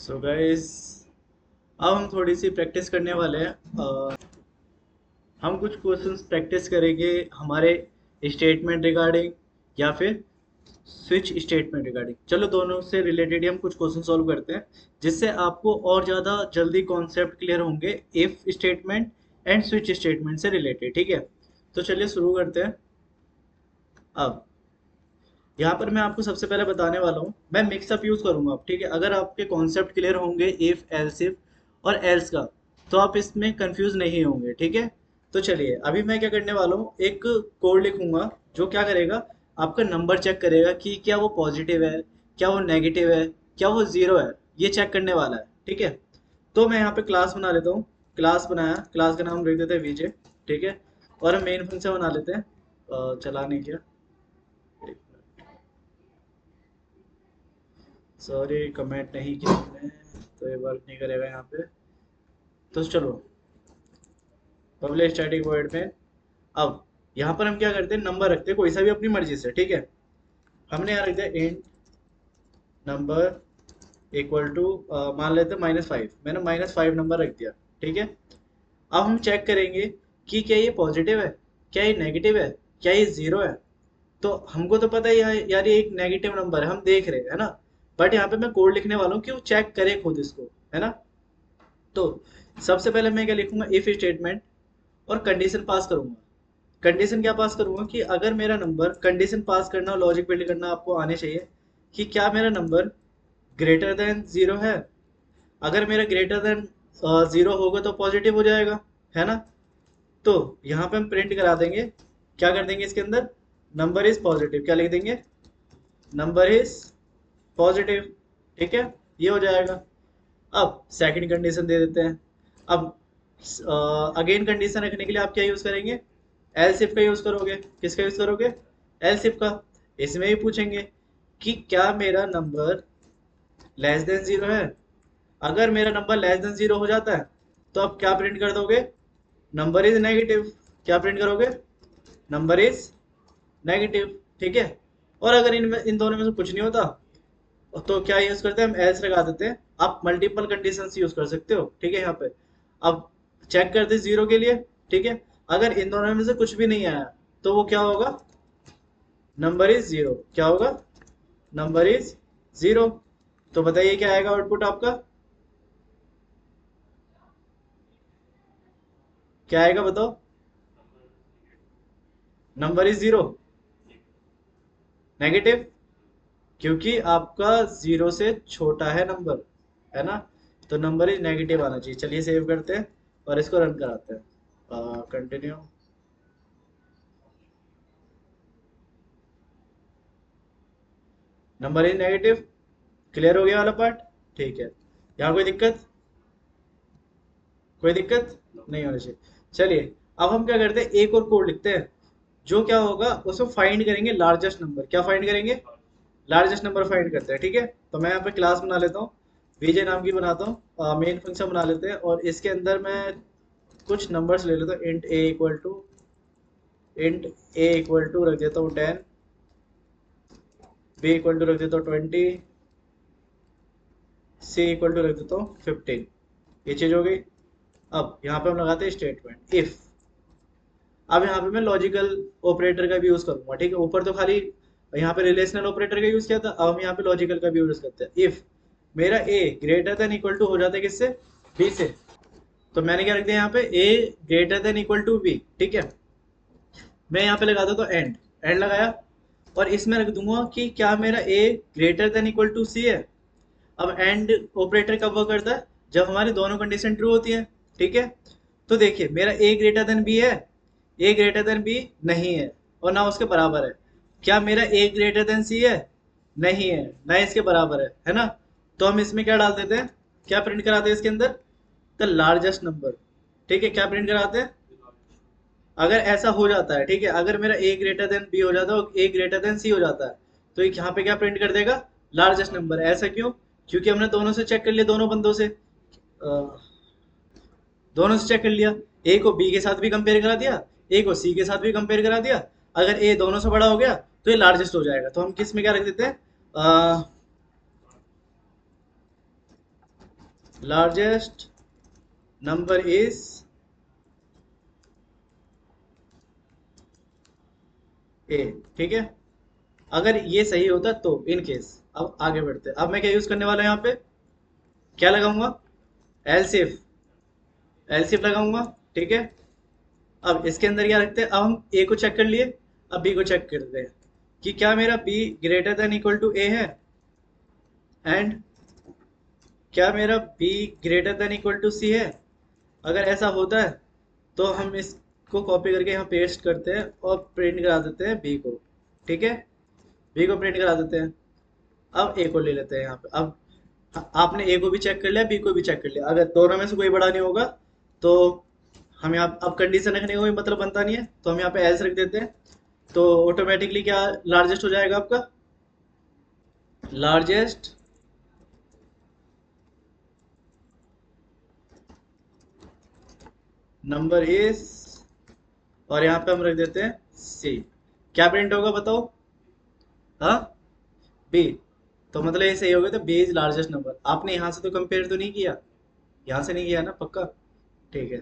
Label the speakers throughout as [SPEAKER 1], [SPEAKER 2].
[SPEAKER 1] So guys, अब हम थोड़ी सी प्रैक्टिस करने वाले हैं। हम कुछ क्वेश्चंस प्रैक्टिस करेंगे हमारे स्टेटमेंट रिगार्डिंग या फिर स्विच स्टेटमेंट रिगार्डिंग। चलो दोनों से रिलेटेड ही हम कुछ क्वेश्चन सॉल्व करते हैं, जिससे आपको और ज़्यादा जल्दी कॉन्सेप्ट क्लियर होंगे if statement and switch statement से रिलेटेड। ठीक है, तो चलिए शुरू करते हैं। अब यहाँ पर मैं आपको सबसे पहले बताने वाला हूँ, मैं मिक्सअप यूज करूंगा अब। ठीक है, अगर आपके कॉन्सेप्ट क्लियर होंगे इफ एल्स इफ और एल्स का, तो आप इसमें कंफ्यूज नहीं होंगे। ठीक है, तो चलिए अभी मैं क्या करने वाला हूँ, एक कोड लिखूंगा जो क्या करेगा, आपका नंबर चेक करेगा कि क्या वो पॉजिटिव है, क्या वो नेगेटिव है, क्या वो जीरो है, ये चेक करने वाला है। ठीक है, तो मैं यहाँ पे क्लास बना लेता हूँ। क्लास बनाया, क्लास का नाम लिख देते हैं वीजे। ठीक है, और हम मेन फंक्शन बना लेते हैं। चलाने क्या, सॉरी कमेंट नहीं किया मैंने, तो ये वर्क नहीं करेगा यहाँ पे। तो चलो पब्लिक स्टैटिक वॉइड में, अब यहाँ पर हम क्या करते हैं, नंबर रखते हैं कोई सा भी अपनी मर्जी से। ठीक है, हमने यहाँ रख दिया इंट नंबर इक्वल टू, मान लेते हैं -5। मैंने -5 नंबर रख दिया। ठीक है, अब हम चेक करेंगे कि क्या ये पॉजिटिव है, क्या ये नेगेटिव है, क्या ये जीरो है। तो हमको तो पता ही है यार ये एक नेगेटिव नंबर है, हम देख रहे हैं, है ना। बट यहाँ पे मैं कोड लिखने वाला हूँ कि वो चेक करे खुद इसको, है ना। तो सबसे पहले मैं क्या लिखूंगा, इफ स्टेटमेंट और कंडीशन पास करूंगा। कंडीशन क्या पास करूंगा कि अगर मेरा नंबर, कंडीशन पास करना और लॉजिक बिल्ड करना आपको आने चाहिए, कि क्या मेरा नंबर ग्रेटर देन जीरो है। अगर मेरा ग्रेटर देन जीरो होगा तो पॉजिटिव हो जाएगा, है ना। तो यहाँ पे हम प्रिंट करा देंगे, क्या कर देंगे इसके अंदर, नंबर इज पॉजिटिव, क्या लिख देंगे, नंबर इज पॉजिटिव। ठीक है, ये हो जाएगा। अब सेकंड कंडीशन दे देते हैं। अब अगेन कंडीशन रखने के लिए आप क्या यूज करेंगे, एल्स इफ का यूज करोगे। किसका यूज करोगे, एल्स इफ का। इसमें भी पूछेंगे कि क्या मेरा नंबर लेस देन जीरो है। अगर मेरा नंबर लेस देन जीरो हो जाता है तो आप क्या प्रिंट कर दोगे, नंबर इज नेगेटिव। क्या प्रिंट करोगे, नंबर इज नेगेटिव। ठीक है, और अगर इन दोनों में से कुछ नहीं होता तो क्या यूज करते हैं, हम एल्स लगा देते हैं। आप मल्टीपल कंडीशंस यूज कर सकते हो। ठीक है, यहाँ पे अब चेक करते जीरो के लिए। ठीक है, अगर इन दोनों में से कुछ भी नहीं आया तो वो क्या होगा, नंबर इज जीरो। क्या होगा, नंबर इज जीरो। तो बताइए क्या आएगा आउटपुट आपका, क्या आएगा बताओ, नंबर इज जीरो, नेगेटिव, क्योंकि आपका जीरो से छोटा है नंबर, है ना। तो नंबर इज नेगेटिव आना चाहिए। चलिए सेव करते हैं और इसको रन कराते हैं, continue. Number is negative, clear हो गया वाला पार्ट। ठीक है, यहाँ कोई दिक्कत, कोई दिक्कत नहीं होनी चाहिए। चलिए अब हम क्या करते हैं, एक और कोड लिखते हैं जो क्या होगा, उसको फाइंड करेंगे लार्जेस्ट नंबर। क्या फाइंड करेंगे, लार्जेस्ट नंबर फाइंड करते हैं। ठीक है, तो मैं यहाँ पे क्लास बना लेता हूँ, वीजे नाम की बनाता हूँ, मेन फंक्शन बना लेते हैं और इसके अंदर मैं कुछ नंबर्स ले लेता हूँ। इंट ए इक्वल टू रख देता हूँ 10, बी इक्वल टू रख देता हूँ 20, सी इक्वल टू रख देता हूँ 15। ये चीज हो गई। अब यहाँ पे हम लगाते हैं स्टेटमेंट इफ। अब यहाँ पे मैं लॉजिकल ऑपरेटर का भी यूज करूंगा। ठीक है, ऊपर तो खाली यहाँ पे रिलेशनल ऑपरेटर का यूज किया था, अब हम यहाँ पे लॉजिकल का भी यूज करते हैं। इफ मेरा ए ग्रेटर देन इक्वल टू हो जाता है किससे, बी से, तो मैंने क्या रख दिया यहाँ पे, A greater than equal to B. ठीक है, मैं यहाँ पे लगा देता हूँ एंड, एंड लगाया और इसमें रख दूंगा कि क्या मेरा ए greater than equal to C है। अब एंड ऑपरेटर कब वर्क करता है, जब हमारी दोनों कंडीशन ट्रू होती है। ठीक है, तो देखिए मेरा ए ग्रेटर देन बी है, ए ग्रेटर देन बी नहीं है और ना उसके बराबर है। क्या मेरा ए ग्रेटर देन सी है, नहीं है, ना इसके बराबर है ना। तो हम इसमें क्या डाल देते हैं, क्या प्रिंट कराते हैं इसके अंदर, द लार्जेस्ट नंबर। ठीक है, क्या प्रिंट कराते हैं, अगर ऐसा हो जाता है, ठीक है, अगर मेरा ए ग्रेटर देन बी हो जाता है और ए ग्रेटर देन सी हो जाता है, तो यहाँ पे क्या प्रिंट कर देगा, लार्जेस्ट नंबर। ऐसा क्यों, क्योंकि हमने दोनों से चेक कर लिया, दोनों बंदों से, दोनों से चेक कर लिया। ए को बी के साथ भी कंपेयर करा दिया, ए को सी के साथ भी कंपेयर करा दिया। अगर ए दोनों से बड़ा हो गया तो ये लार्जेस्ट हो जाएगा। तो हम किस में क्या रख देते हैं, लार्जेस्ट नंबर इज ए। ठीक है, अगर ये सही होता तो इन केस। अब आगे बढ़ते हैं। अब मैं क्या यूज करने वाला हूँ यहाँ पे, क्या लगाऊंगा, एलसीफ। एलसीफ लगाऊंगा। ठीक है, अब इसके अंदर क्या रखते हैं, अब हम ए को चेक कर लिए, अब बी को चेक करते हैं कि क्या मेरा B greater than equal to A है, एंड क्या मेरा B greater than equal to C है। अगर ऐसा होता है तो हम इसको कॉपी करके यहाँ पेस्ट करते हैं और प्रिंट करा देते हैं बी को। ठीक है, बी को प्रिंट करा देते हैं। अब ए को ले लेते हैं यहाँ पे। अब आपने ए को भी चेक कर लिया, बी को भी चेक कर लिया, अगर दोनों में से कोई बड़ा नहीं होगा तो हम यहाँ अब कंडीशन रखने का कोई मतलब बनता नहीं है, तो हम यहाँ पे एल्स रख देते हैं। तो ऑटोमेटिकली क्या लार्जेस्ट हो जाएगा आपका, लार्जेस्ट नंबर इज, और यहाँ पे हम रख देते हैं सी। क्या प्रिंट होगा बताओ, हाँ, बी। तो मतलब ये सही हो गया, तो बी इज लार्जेस्ट नंबर। आपने यहाँ से तो कंपेयर तो नहीं किया, यहाँ से नहीं किया ना पक्का। ठीक है,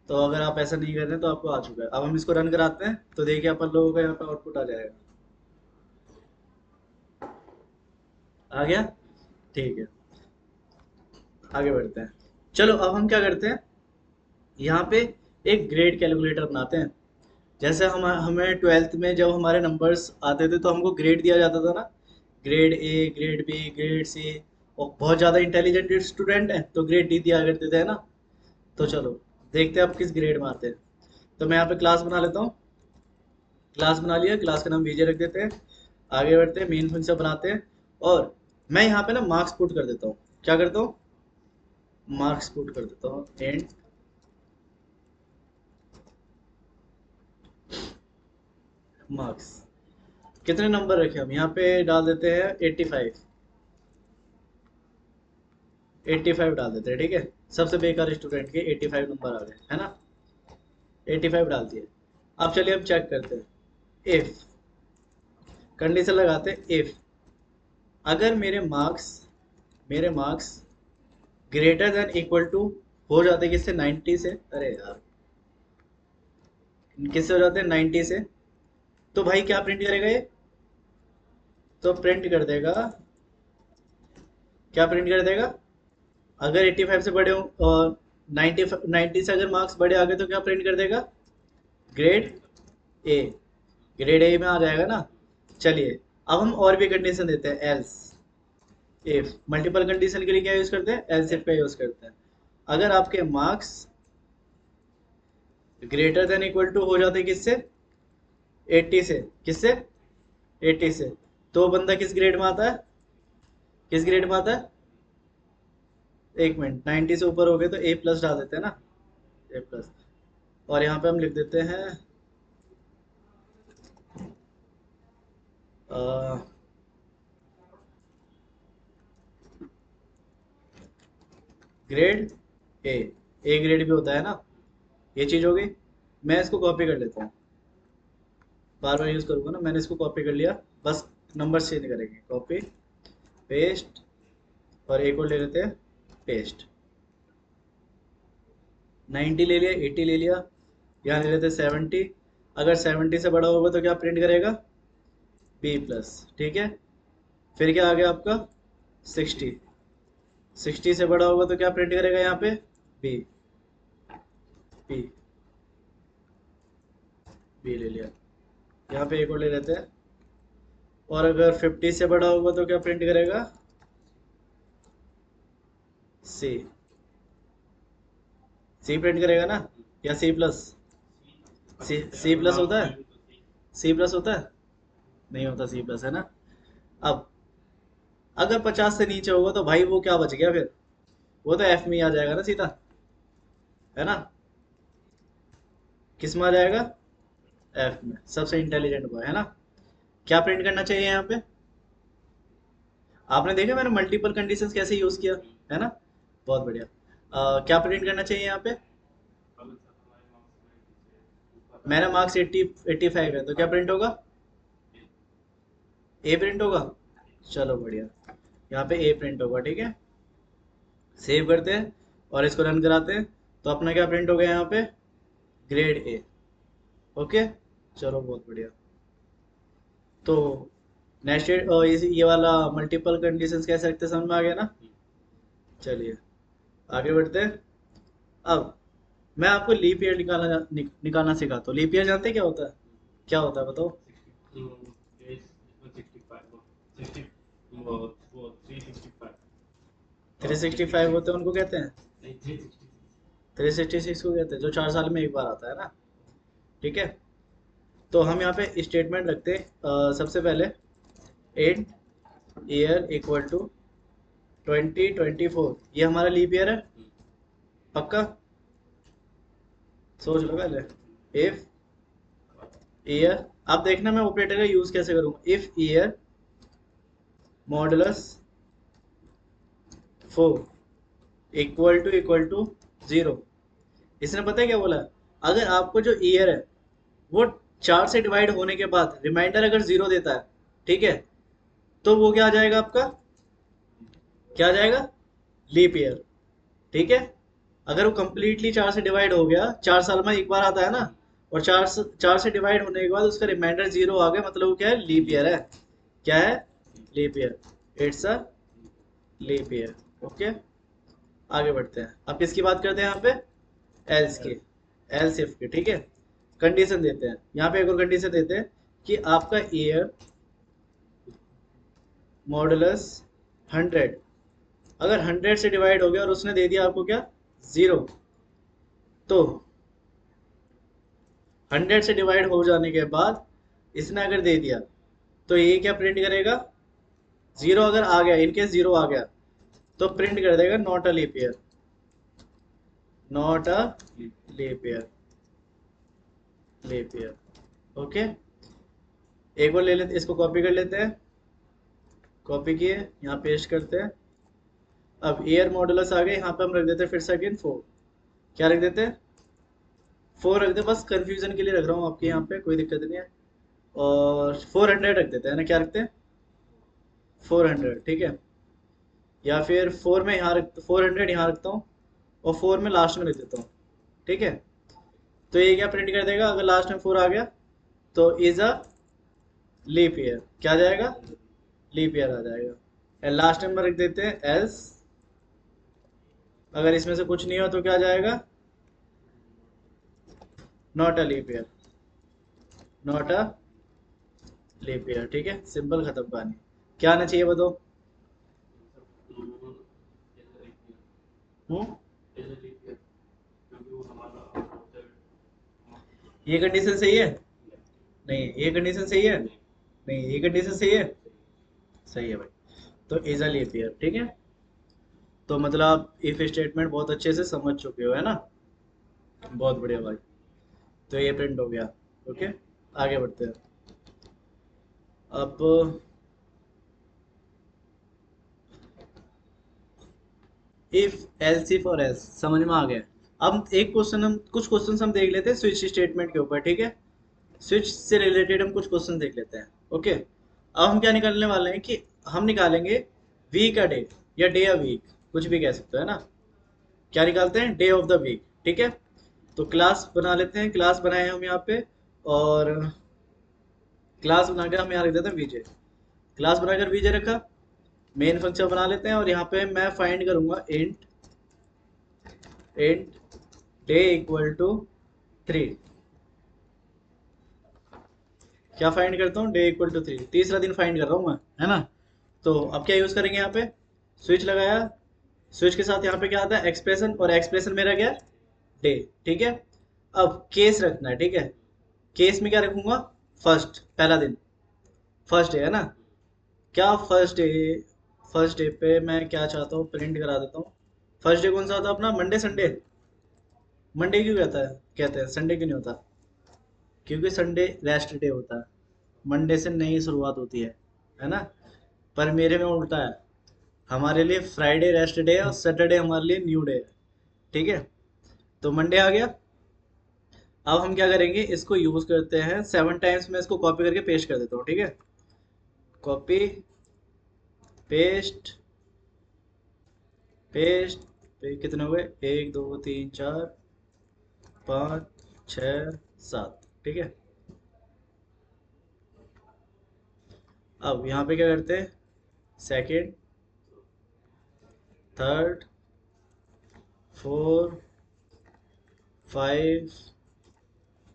[SPEAKER 1] तो अगर आप ऐसा नहीं कर रहे हैं तो आपको आ चुका है। अब हम इसको रन कराते हैं तो देखिए अपन लोगों का यहाँ पे आउटपुट आ जाएगा। आ गया, ठीक है, आगे बढ़ते हैं। चलो अब हम क्या करते हैं, यहाँ पे एक ग्रेड कैलकुलेटर बनाते हैं। जैसे हम हमें ट्वेल्थ में जब हमारे नंबर्स आते थे तो हमको ग्रेड दिया जाता था ना, grade A, grade B, grade C. और बहुत ज़्यादा इंटेलिजेंट स्टूडेंट है तो ग्रेड डी दिया करते थे, है ना। तो चलो देखते हैं आप किस ग्रेड में आते हैं। तो मैं यहाँ पे क्लास बना लेता हूँ। क्लास बना लिया, क्लास का नाम वीजे रख देते हैं। आगे बढ़ते हैं, मेन फंक्शन बनाते हैं। और मैं यहाँ पे ना मार्क्स पुट कर देता हूँ। क्या करता हूँ, मार्क्स पुट कर देता हूँ, एंड मार्क्स। कितने नंबर रखे हम यहाँ पे डाल देते हैं 85। 85 डाल देते हैं, ठीक है। सबसे बेकार स्टूडेंट के 85 नंबर आ गए, है ना। 85 डाल दिए। अब चलिए हम चेक करते हैं। इफ कंडीशन लगाते हैं, इफ अगर मेरे marks greater than equal to हो जाते किससे, 90 से। अरे यार, किससे हो जाते हैं, 90 से। तो भाई क्या प्रिंट करेगा ये, तो प्रिंट कर देगा, क्या प्रिंट कर देगा, अगर 85 से बड़े हो और 90 से अगर मार्क्स बड़े आ गए तो क्या प्रिंट कर देगा, ग्रेड ए। ग्रेड ए में आ जाएगा ना। चलिए अब हम और भी कंडीशन देते हैं, एल्स इफ। मल्टीपल कंडीशन के लिए क्या यूज करते हैं, एल्स इफ का यूज करते हैं। अगर आपके marks greater than equal to हो जाते किससे, 80 से। किससे, 80 से। तो बंदा किस ग्रेड में आता है, किस ग्रेड में आता है, एक मिनट, 90 से ऊपर हो गए तो ए प्लस डाल देते हैं ना, ए प्लस। और यहाँ पे हम लिख देते हैं ग्रेड ए। ए ग्रेड भी होता है ना, ये चीज हो गई। मैं इसको कॉपी कर लेता हूँ, बार बार यूज करूंगा ना, मैंने इसको कॉपी कर लिया। बस नंबर चेंज करेंगे, कॉपी पेस्ट, और एक और ले लेते हैं पेस्ट। 90 ले लिया, 80 ले लिया, यहाँ ले लेते हैं 70। अगर 70 से बड़ा होगा तो क्या प्रिंट करेगा, बी प्लस। ठीक है, फिर क्या आ गया आपका 60। 60 से बड़ा होगा तो क्या प्रिंट करेगा यहाँ पे, बी। बी, बी ले लिया। यहाँ पे एक और ले लेते हैं। और अगर 50 से बड़ा होगा तो क्या प्रिंट करेगा, सी। सी प्रिंट करेगा ना, या सी प्लस। सी प्लस होता है, सी प्लस होता है, नहीं होता सी प्लस, है ना। अब अगर 50 से नीचे होगा तो भाई वो क्या बच गया फिर, वो तो एफ में ही आ जाएगा ना सीधा, है ना। किस में आ जाएगा, एफ में, सबसे इंटेलिजेंट बॉय, है ना। क्या प्रिंट करना चाहिए यहाँ पे, आपने देखा मैंने मल्टीपल कंडीशंस कैसे यूज किया, है ना। बहुत बढ़िया। क्या प्रिंट करना चाहिए यहाँ पे, मेरा मार्क्स 85 है तो क्या प्रिंट होगा, ए प्रिंट होगा। चलो बढ़िया, यहाँ पे ए प्रिंट होगा, ठीक है। सेव करते हैं और इसको रन कराते हैं, तो अपना क्या प्रिंट हो गया यहाँ पे, ग्रेड ए। ओके, चलो बहुत बढ़िया। तो नेस्टेड ये वाला मल्टीपल कंडीशंस कैसे रखते हैं समझ में आ गया ना। चलिए आगे बढ़ते हैं। अब मैं आपको लीप ईयर निकालना सिखाता हूँ। लीप ईयर जानते हैं क्या होता है, क्या होता है बताओ। 365 होते हैं उनको कहते हैं, 366 को कहते हैं, जो 4 साल में एक बार आता है ना। ठीक है, तो हम यहाँ पे स्टेटमेंट रखते हैं। सबसे पहले एंड ईयर इक्वल टू 2024, ये हमारा लीप ईयर है, पक्का। सोच लो पहले। इफ ईयर, आप देखना मैं ऑपरेटर का यूज कैसे करूँगा। If year modulus 4 equal to 0। इसने पता है क्या बोला, अगर आपको जो ईयर है वो 4 से डिवाइड होने के बाद रिमाइंडर अगर 0 देता है, ठीक है, तो वो क्या आ जाएगा आपका, क्या आ जाएगा, लीप ईयर। ठीक है, अगर वो कंप्लीटली 4 से डिवाइड हो गया, 4 साल में एक बार आता है ना, और 4 से डिवाइड होने के बाद उसका रिमाइंडर 0 आ गया, मतलब वो क्या है, लीप ईयर है। क्या है, leap year. It's a leap year. Okay, आगे बढ़ते हैं। अब किसकी बात करते हैं यहाँ पे, एल्स की, एल्स इफ की। ठीक है, कंडीशन देते हैं यहाँ पे, एक और कंडीशन देते हैं कि आपका ईयर मॉडुलस 100 अगर 100 से डिवाइड हो गया और उसने दे दिया आपको क्या, 0, तो 100 से डिवाइड हो जाने के बाद इसने अगर दे दिया, तो ये क्या प्रिंट करेगा, 0 अगर आ गया, इनकेस 0 आ गया, तो प्रिंट कर देगा not a leap year, not a leap year, leap year. Okay, एक और ले लेते, इसको कॉपी कर लेते हैं। कॉपी किए, यहाँ पेस्ट करते हैं। अब ईयर मॉडुलस आ गए, यहाँ पे हम रख देते हैं फिर से अगेन 4। क्या रख देते हैं, 4 रख दे, बस कंफ्यूजन के लिए रख रहा हूँ आपके, यहाँ पे कोई दिक्कत नहीं है। और 400 रख देते हैं ना, क्या रखते हैं, 400। ठीक है, या फिर 4 में यहाँ रख, 400 यहाँ रखता हूँ और 4 में लास्ट में लिख देता हूँ। ठीक है, तो ये क्या प्रिंट कर देगा, अगर लास्ट में 4 आ गया तो इज अ लीप ईयर। क्या आ जाएगा, लीप ईयर आ जाएगा। एंड लास्ट में रख देते हैं एल्स, अगर इसमें से कुछ नहीं हो तो क्या आ जाएगा, not a leap year, not a leap year. ठीक है, सिंपल, खत्म कहानी। क्या आना चाहिए बताओ। हम्म, ये कंडीशन सही है, नहीं ये कंडीशन सही है, नहीं ये कंडीशन सही है, सही है भाई। तो इज अ लीप ईयर। ठीक है, तो मतलब आप इफ स्टेटमेंट बहुत अच्छे से समझ चुके हो, है ना। बहुत बढ़िया भाई, तो ये प्रिंट हो गया। ओके, आगे बढ़ते हैं। अब इफ एल्स इफ और एल्स समझ में आ गया। अब एक क्वेश्चन, हम कुछ क्वेश्चन हम देख लेते हैं स्विच स्टेटमेंट के ऊपर। ठीक है, स्विच से रिलेटेड हम कुछ क्वेश्चन देख लेते हैं। ओके, अब हम क्या निकालने वाले हैं कि हम निकालेंगे वीक का डे, या डे अ वीक, कुछ भी कह सकते हो, है ना। क्या निकालते हैं, डे ऑफ द वीक। ठीक है, तो क्लास बना लेते हैं, क्लास बनाए हैं हम यहाँ पे, और क्लास बनाकर हम यहाँ रख देते हैं वीजे। क्लास बनाकर वीजे रखा, मेन फंक्शन बना लेते हैं, और यहाँ पे मैं फाइंड करूंगा int, int day equal to 3। क्या फाइंड करता हूँ, डे इक्वल टू 3, तीसरा दिन फाइंड कर रहा हूँ मैं, है ना। तो अब क्या यूज करेंगे, यहाँ पे स्विच लगाया, स्विच के साथ यहाँ पे क्या आता है, एक्सप्रेशन, और एक्सप्रेशन मेरा क्या है, डे। ठीक है, अब केस रखना है। ठीक है, केस में क्या रखूंगा, फर्स्ट, पहला दिन, फर्स्ट डे, है ना। क्या फर्स्ट डे, फर्स्ट डे पे मैं क्या चाहता हूँ, प्रिंट करा देता हूँ। फर्स्ट डे कौन सा होता है अपना, मंडे संडे। मंडे क्यों कहता है, कहते हैं, संडे क्यों नहीं होता, क्योंकि संडे रेस्ट डे होता है, मंडे से नई शुरुआत होती है ना। पर मेरे में उल्टा है, हमारे लिए फ्राइडे रेस्ट डे है और सैटरडे हमारे लिए न्यू डे है। ठीक है, तो मंडे आ गया। अब हम क्या करेंगे, इसको यूज करते हैं 7 टाइम्स, मैं इसको कॉपी करके पेस्ट कर देता हूँ। ठीक है, कॉपी, पेस्ट, पेस्ट, पे कितने हुए, 1 2 3 4 5 6 7, ठीक है। अब यहाँ पे क्या करते हैं, second, third, four, 5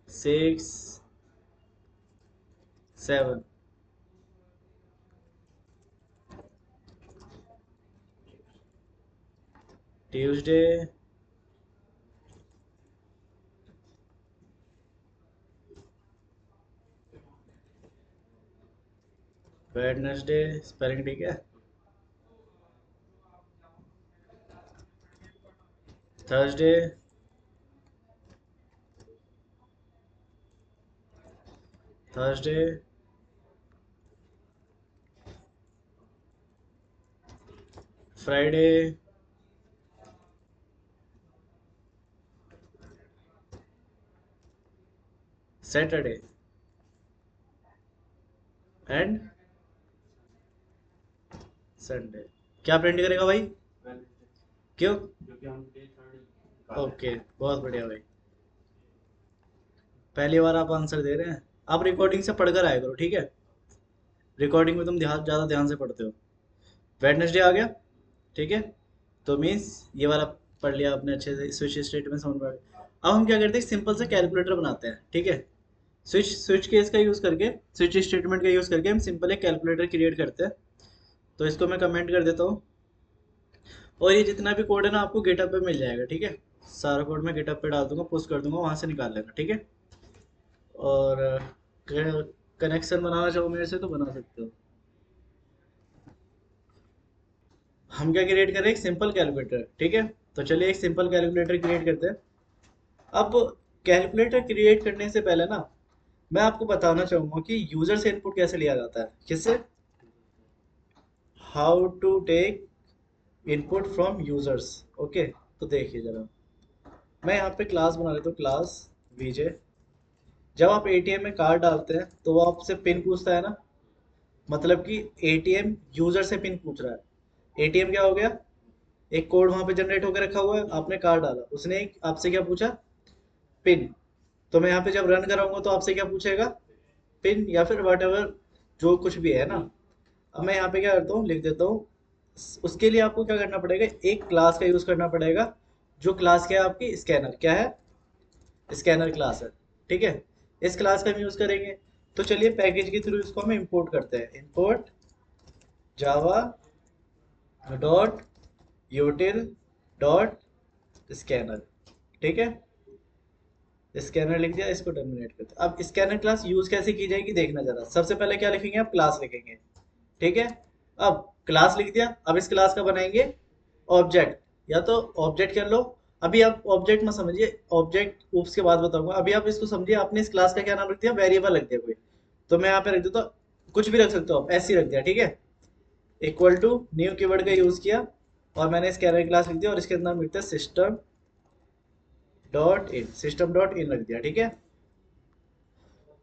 [SPEAKER 1] 6 7, Tuesday, Wednesday, spelling ठीक है, Thursday, Thursday, Friday, Saturday and Sunday. क्या प्रिंट करेगा भाई, क्यों? ओके, बहुत बढ़िया भाई, पहली बार आप आंसर दे रहे हैं। आप रिकॉर्डिंग से पढ़कर आया करो, ठीक है। रिकॉर्डिंग में तुम ज़्यादा ध्यान से पढ़ते हो। वेडनेसडे आ गया, ठीक है। तो मीन्स ये वाला पढ़ लिया आपने अच्छे से, स्विच स्टेटमेंट समझ में आ गया। अब हम क्या करते हैं, सिंपल से कैलकुलेटर बनाते हैं, ठीक है। स्विच स्विच केस का यूज़ करके, स्विच स्टेटमेंट का यूज़ करके हम सिंपल एक कैलकुलेटर क्रिएट करते हैं। तो इसको मैं कमेंट कर देता हूँ, और ये जितना भी कोड है ना आपको गिटहब पे मिल जाएगा, ठीक है। सारा कोड मैं गिटहब पे डाल दूंगा, पोस्ट कर दूंगा, वहां से निकाल लेना, ठीक है। और कनेक्शन बनाना चाहो मेरे से तो बना सकते हो। हम क्या क्रिएट करें, एक सिंपल कैलकुलेटर, ठीक है। तो चलिए एक सिंपल कैलकुलेटर क्रिएट करते हैं। अब कैलकुलेटर क्रिएट करने से पहले ना मैं आपको बताना चाहूंगा कि यूजर से इनपुट कैसे लिया जाता है, किससे, how to take input from users. Okay, तो देखिए जरा, मैं यहाँ पे क्लास बना लेता हूँ, क्लास वीजे। जब आप एटीएम में कार्ड डालते हैं तो वो आपसे पिन पूछता है ना, मतलब कि एटीएम यूजर से पिन पूछ रहा है। एटीएम क्या हो गया, एक कोड वहां पे जनरेट होकर रखा हुआ है, आपने कार्ड डाला, उसने आपसे क्या पूछा, पिन। तो मैं यहाँ पे जब रन कराऊंगा तो आपसे क्या पूछेगा, पिन या फिर वट एवर, जो कुछ भी है ना। अब मैं यहाँ पे क्या करता हूँ, लिख देता हूँ। उसके लिए आपको क्या करना पड़ेगा, एक क्लास का यूज करना पड़ेगा, जो क्लास क्या है आपकी, स्कैनर क्या है, स्कैनर क्लास है, ठीक है। इस क्लास का हम यूज करेंगे। तो चलिए पैकेज के थ्रू इसको हम इंपोर्ट करते हैं, import Java dot यूटिल dot scanner, ठीक है। स्कैनर लिख दिया, इसको टर्मिनेट करते हैं। अब स्कैनर क्लास यूज कैसे की जाएगी देखना जरा। सबसे पहले क्या लिखेंगे, आप क्लास लिखेंगे, ठीक है। अब क्लास लिख दिया, अब इस क्लास का बनाएंगे ऑब्जेक्ट, या तो ऑब्जेक्ट कर लो। अभी आप ऑब्जेक्ट मत समझिए, ऑब्जेक्ट ऊप्स के बाद बताऊंगा। अभी आप इसको समझिए, आपने इस क्लास का क्या नाम रख दिया, वेरिएबल रख दिया कोई। तो मैं यहाँ पे रख देता हूँ, कुछ भी रख सकते हो आप, ऐसे ही रख दिया, ठीक है। इक्वल टू न्यू कीवर्ड का यूज किया, और मैंने स्कैनर क्लास लिख दिया, और इसके अंदर लिखते हैं सिस्टम डॉट इन, सिस्टम डॉट इन रख दिया, ठीक है।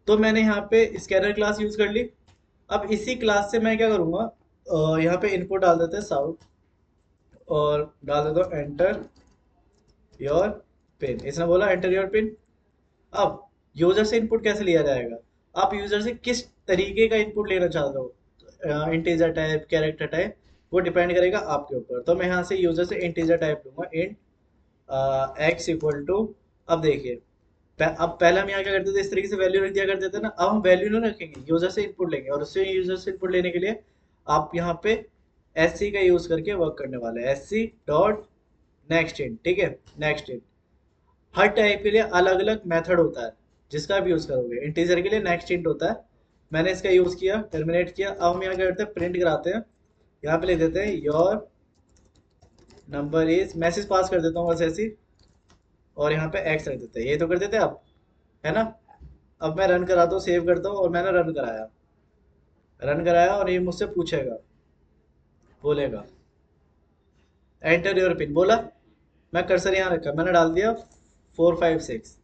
[SPEAKER 1] तो मैंने यहाँ पे स्कैनर क्लास यूज कर ली। अब इसी क्लास से मैं क्या करूँगा, यहाँ पे इनपुट डाल देते हैं साउथ, और डाल देता हूँ एंटर योर पिन। इसने बोला एंटर योर पिन। अब यूजर से इनपुट कैसे लिया जाएगा, आप यूजर से किस तरीके का इनपुट लेना चाहते हो, इंटीजर टाइप, कैरेक्टर टाइप, वो डिपेंड करेगा आपके ऊपर। तो मैं यहाँ से यूजर से इंटीजर टाइप लूंगा, इंट एक्स इक्वल टू। अब देखिए, अब पहले हम यहाँ क्या करते थे, इस तरीके से वैल्यू रख दिया करते थे ना। अब हम वैल्यू नहीं रखेंगे, यूजर से इनपुट लेंगे, और उससे यूजर से इनपुट लेने के लिए आप यहाँ पे एस सी का यूज करके वर्क करने वाले हैं, S C dot next in, ठीक है। नेक्स्ट इन, हर टाइप के लिए अलग अलग मेथड होता है जिसका आप यूज करोगे। इंटीजर के लिए नेक्स्ट इंट होता है, मैंने इसका यूज किया, टर्मिनेट किया। अब हम यहाँ क्या करते हैं, प्रिंट कराते हैं। यहाँ पे लिख देते हैं your number is, message pass कर देता हूँ बस ऐसे ही, और यहाँ पे एक्स रख देते हैं। ये तो कर देते हैं आप, है ना। अब मैं रन कराता हूँ, सेव करता हूँ, और मैंने रन कराया, रन कराया, और ये मुझसे पूछेगा, बोलेगा एंटर योर पिन, बोला। मैं कर्सर यहाँ रखा, मैंने डाल दिया 456,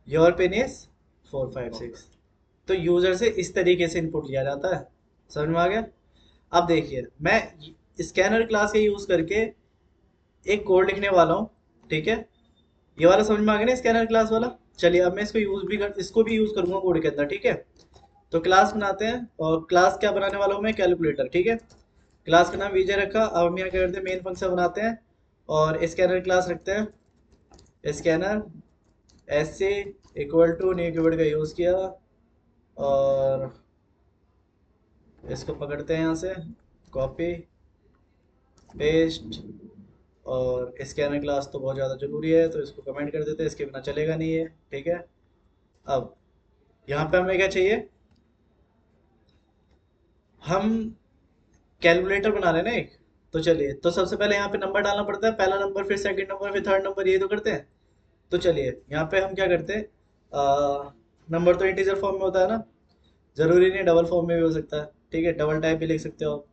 [SPEAKER 1] योर पिन इज 456। तो यूजर से इस तरीके से इनपुट लिया जाता है, समझ में आ गया। अब देखिए, मैं स्कैनर क्लास का यूज करके एक कोड लिखने वाला हूँ, ठीक है। ये वाला समझ में आ गया ना, स्कैनर क्लास वाला। चलिए अब मैं इसको भी यूज करूंगा कोड के अंदर, ठीक है। तो क्लास बनाते हैं, और क्लास क्या बनाने वाला हूँ मैं, कैलकुलेटर, ठीक है। क्लास का नाम वीजे रखा। अब हम यहाँ क्या करते हैं, मेन फंक्शन बनाते हैं और स्कैनर क्लास रखते हैं। Scanner S C equal to new keyword का यूज किया, और इसको पकड़ते हैं यहाँ से, कॉपी पेस्ट। और स्कैनर क्लास तो बहुत ज़्यादा जरूरी है, तो इसको कमेंट कर देते हैं, इसके बिना चलेगा नहीं है, ठीक है। अब यहाँ पे हमें क्या चाहिए, हम कैलकुलेटर बना रहे हैं ना एक। तो चलिए, तो सबसे पहले यहाँ पे नंबर डालना पड़ता है, पहला नंबर, फिर सेकंड नंबर, फिर थर्ड नंबर, ये तो करते हैं। तो चलिए यहाँ पे हम क्या करते हैं, नंबर तो इंटीजर फॉर्म में होता है ना, जरूरी नहीं डबल फॉर्म में भी हो सकता है, ठीक है, डबल टाइप भी लिख सकते हो आप।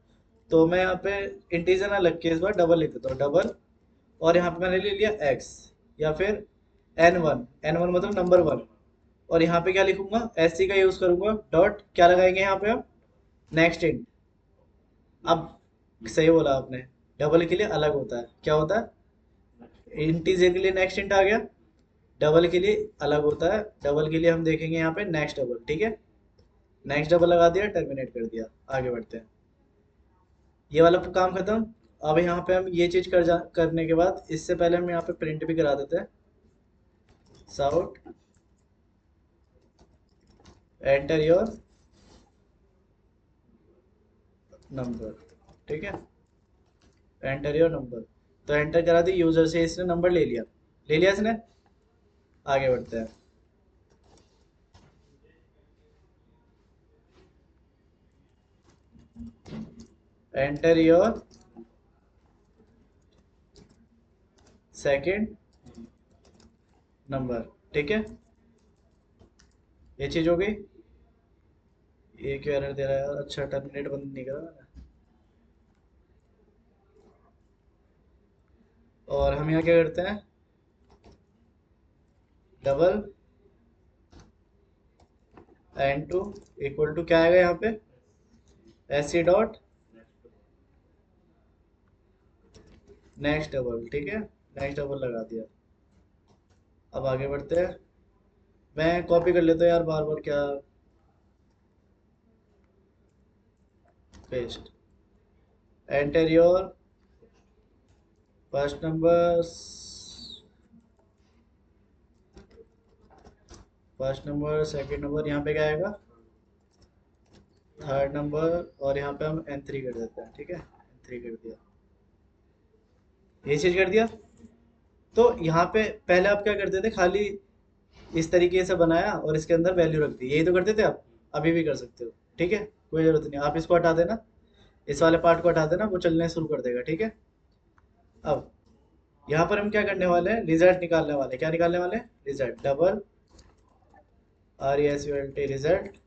[SPEAKER 1] तो मैं यहाँ पे इंटीजर ना लग के इस बार डबल लिख देता हूँ, डबल। और यहाँ पे मैंने ले लिया एक्स, या फिर N1, N1 मतलब नंबर वन। और यहाँ पे क्या लिखूंगा, एस सी का यूज करूंगा, डॉट क्या लगाएंगे यहाँ पे हम, नेक्स्ट इन। अब सही बोला आपने, डबल के लिए अलग होता है, क्या होता है, इंटीजर के लिए नेक्स्ट इंट आ गया, डबल के लिए अलग होता है। डबल के लिए हम देखेंगे यहाँ पे नेक्स्ट डबल, ठीक है। नेक्स्ट डबल लगा दिया, टर्मिनेट कर दिया, आगे बढ़ते हैं। ये वाला काम खत्म। अब यहाँ पे हम ये चीज करने के बाद, इससे पहले हम यहाँ पे प्रिंट भी करा देते हैं, साउट एंटर योर नंबर, ठीक है। एंटर योर नंबर, तो एंटर करा दी यूजर से, इसने नंबर ले लिया इसने। आगे बढ़ते हैं। एंटर योर सेकंड नंबर, ठीक है। ये चीज हो गई। ये क्यों एरर दे रहा है यार, अच्छा टर्मिनेट बंद नहीं करा मैंने। और हम यहाँ क्या करते हैं, double N two equal to क्या आएगा यहाँ पे, S C dot next double, ठीक है। नेक्स्ट डबल लगा दिया। अब आगे बढ़ते हैं। मैं कॉपी कर लेता हूँ यार, बार बार क्या, paste. Enter your first number, first number, second number, यहाँ पे क्या आएगा, थर्ड नंबर। और यहाँ पे हम एन थ्री कर देते हैं, ठीक है, एन थ्री कर दिया, ये चीज कर दिया। तो यहाँ पे पहले आप क्या करते थे, खाली इस तरीके से बनाया और इसके अंदर वैल्यू रख दी, यही तो करते थे आप। अभी भी कर सकते हो, ठीक है, कोई जरूरत नहीं, आप इसको हटा देना, इस वाले पार्ट को हटा देना, वो चलने शुरू कर देगा, ठीक है। अब यहाँ पर हम क्या करने वाले हैं, रिजल्ट निकालने वाले हैं। क्या निकालने वाले हैं, result, double R E S U L T, result.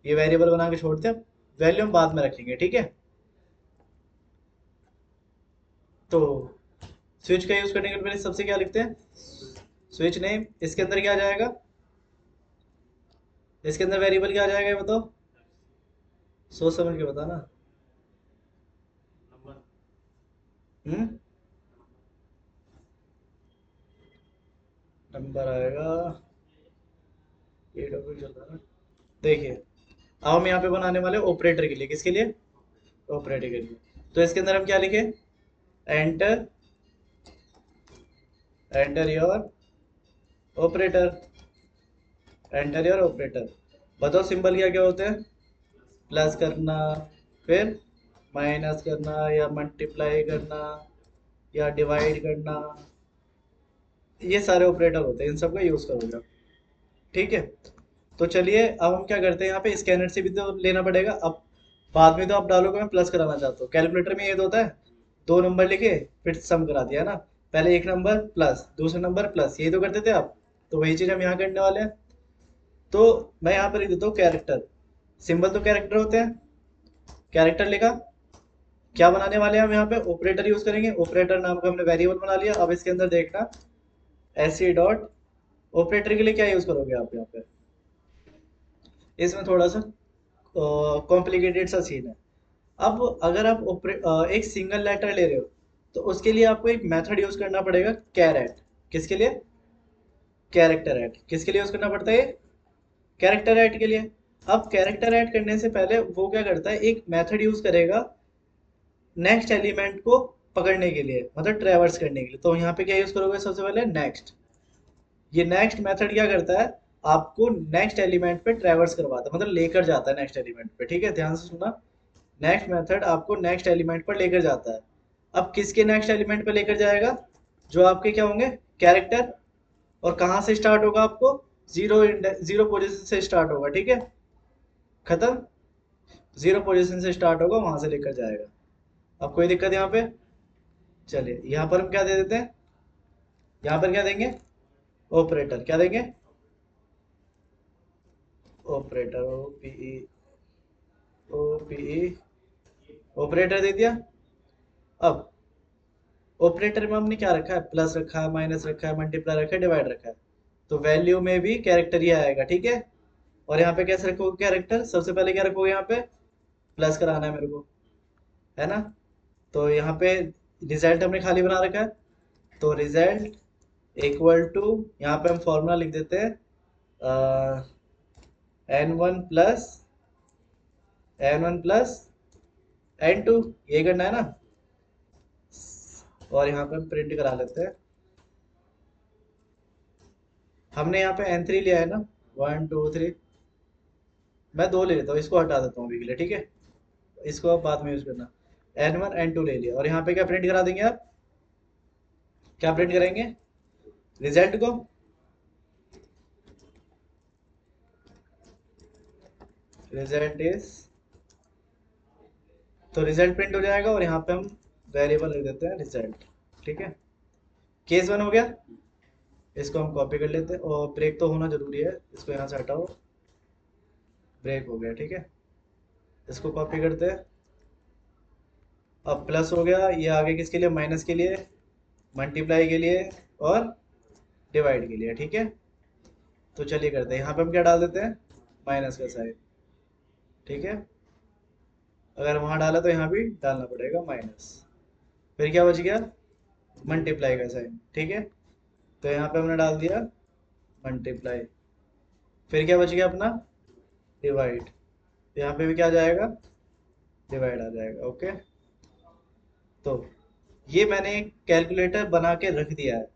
[SPEAKER 1] ये वेरिएबल बना के छोड़ते हैं, वैल्यू हम बाद में रखेंगे, ठीक है। तो स्विच का यूज करने के पहले सबसे क्या लिखते हैं, स्विच नेम। इसके अंदर क्या आ जाएगा, इसके अंदर वेरिएबल क्या आ जाएगा, ये बताओ, सोच समझ के बताना। हम्म, नंबर आएगा, ये डबल चल रहा है ना। देखिए, अब हम यहाँ पे बनाने वाले ऑपरेटर के लिए, किसके लिए, ऑपरेटर के लिए। तो इसके अंदर हम क्या लिखे, enter, enter your operator, enter your operator. बताओ सिंबल क्या क्या होते हैं, प्लस करना, फिर माइनस करना, या मल्टीप्लाई करना, या डिवाइड करना, ये सारे ऑपरेटर होते हैं, इन सब का यूज करोगे आप, ठीक है। तो चलिए अब हम क्या करते हैं, यहाँ पे स्कैनर से भी तो लेना पड़ेगा। अब बाद में तो आप डालोगे मैं प्लस कराना चाहता हूँ, कैलकुलेटर में ये तो होता है, दो नंबर लिखे फिर सम करा दिया ना, पहले एक नंबर प्लस दूसरा नंबर प्लस, यही तो करते थे आप। तो वही चीज हम यहाँ करने वाले हैं। तो मैं यहाँ पर लिख देता हूँ कैरेक्टर, सिंबल तो कैरेक्टर होते हैं, कैरेक्टर लिखा। क्या बनाने वाले हैं हम यहाँ पे, ऑपरेटर यूज करेंगे, ऑपरेटर नाम का हमने वेरिएबल बना लिया। अब इसके अंदर देखना, एस सी डॉट, ऑपरेटर के लिए क्या यूज करोगे आप यहाँ पे, इसमें थोड़ा सा कॉम्प्लिकेटेड सा सीन है। अब अगर आप एक सिंगल लेटर ले रहे हो, तो उसके लिए आपको एक मेथड यूज करना पड़ेगा, कैरेट। किसके लिए? Character add. किसके लिए यूज करना पड़ता है ये? कैरेक्टर ऐड के लिए। अब कैरेक्टर ऐड करने से पहले वो क्या करता है, एक मेथड यूज करेगा नेक्स्ट एलिमेंट को पकड़ने के लिए, मतलब ट्रेवर्स करने के लिए। तो यहाँ पे क्या यूज करोगे सबसे पहले? नेक्स्ट। ये नेक्स्ट मेथड क्या करता है, आपको नेक्स्ट एलिमेंट पे ट्रेवर्स करवाता है, मतलब लेकर जाता है नेक्स्ट एलिमेंट पे। ठीक है, ध्यान से सुनना। नेक्स्ट मेथड आपको नेक्स्ट एलिमेंट पर लेकर जाता है। अब किसके नेक्स्ट एलिमेंट पे लेकर जाएगा? जो आपके क्या होंगे? कैरेक्टर। और कहाँ से स्टार्ट होगा आपको? जीरो, जीरो पोजिशन से स्टार्ट होगा। ठीक है, खत्म। जीरो पोजिशन से स्टार्ट होगा, वहां से लेकर जाएगा। अब कोई दिक्कत यहाँ पे? चलिए, यहाँ पर हम क्या दे देते हैं, यहाँ पर क्या देंगे? ऑपरेटर। क्या देंगे? Operator. O P E, O P E, operator दे दिया। अब ऑपरेटर में हमने क्या रखा है? प्लस रखा है, माइनस रखा है, मल्टीप्लाई रखा है, डिवाइड रखा है। तो वैल्यू में भी कैरेक्टर ही आएगा। ठीक है, और यहाँ पे कैसे रखोगे कैरेक्टर? सबसे पहले क्या रखोगे यहाँ पे? प्लस कराना है मेरे को, है ना? तो यहाँ पे रिजल्ट हमने खाली बना रखा है। तो रिजल्ट इक्वल टू, यहाँ पे हम फॉर्मूला लिख देते हैं, n1 प्लस n2। ये करना है ना? और यहाँ पे हम प्रिंट करा लेते हैं। हमने यहाँ पे n3 लिया है ना, 1 2 3। मैं 2 ले लेता हूँ, इसको हटा देता हूँ अभी के लिए। ठीक है, इसको आप बाद में यूज करना। n1 n2 ले लिया, और यहाँ पे क्या प्रिंट करा देंगे आप? क्या प्रिंट करेंगे? रिजल्ट को। रिजल्ट इज, तो रिजल्ट प्रिंट हो जाएगा, और यहाँ पे हम वेरिएबल लिख देते हैं रिजल्ट। ठीक है, केस 1 हो गया। इसको हम कॉपी कर लेते हैं, और ब्रेक तो होना जरूरी है, इसको यहाँ से हटाओ। ब्रेक हो गया। ठीक है, इसको कॉपी करते हैं। अब प्लस हो गया, ये आगे किसके लिए? माइनस के लिए, मल्टीप्लाई के लिए, और डिवाइड के लिए। ठीक है, तो चलिए करते हैं। यहाँ पे हम क्या डाल देते हैं? माइनस का साइन। ठीक है, अगर वहां डाला तो यहाँ भी डालना पड़ेगा माइनस। फिर क्या बच गया? मल्टीप्लाई का साइन। ठीक है, तो यहाँ पे हमने डाल दिया मल्टीप्लाई। फिर क्या बच गया अपना? डिवाइड। यहाँ पे भी क्या आ जाएगा? डिवाइड आ जाएगा। ओके, तो ये मैंने एक कैलकुलेटर बना के रख दिया है।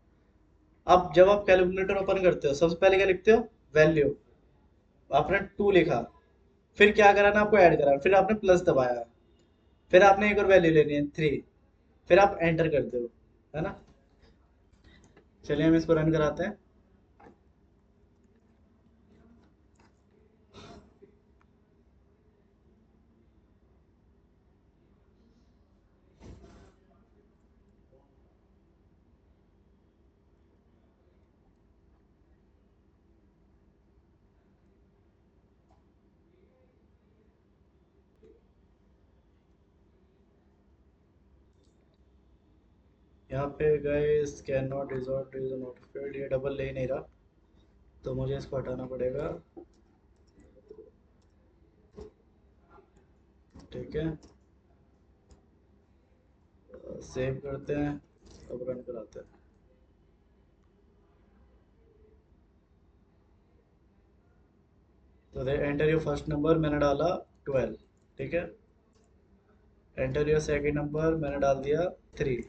[SPEAKER 1] अब जब आप कैलकुलेटर ओपन करते हो, सबसे पहले क्या लिखते हो? वैल्यू। आपने 2 लिखा, फिर क्या कराना आपको? ऐड कराना। फिर आपने प्लस दबाया, फिर आपने एक और वैल्यू लेनी है 3, फिर आप एंटर करते हो, है ना? चलिए हम इसको रन कराते हैं। यहाँ पे guys can not resort is not failed, ये डबल ले ही नहीं रहा, तो मुझे इसको हटाना पड़ेगा। ठीक है, सेव करते हैं, अब रन कराते हैं। तो एंटर योर फर्स्ट नंबर, मैंने डाला 12। ठीक है, एंटर योर सेकंड नंबर, मैंने डाल दिया 3।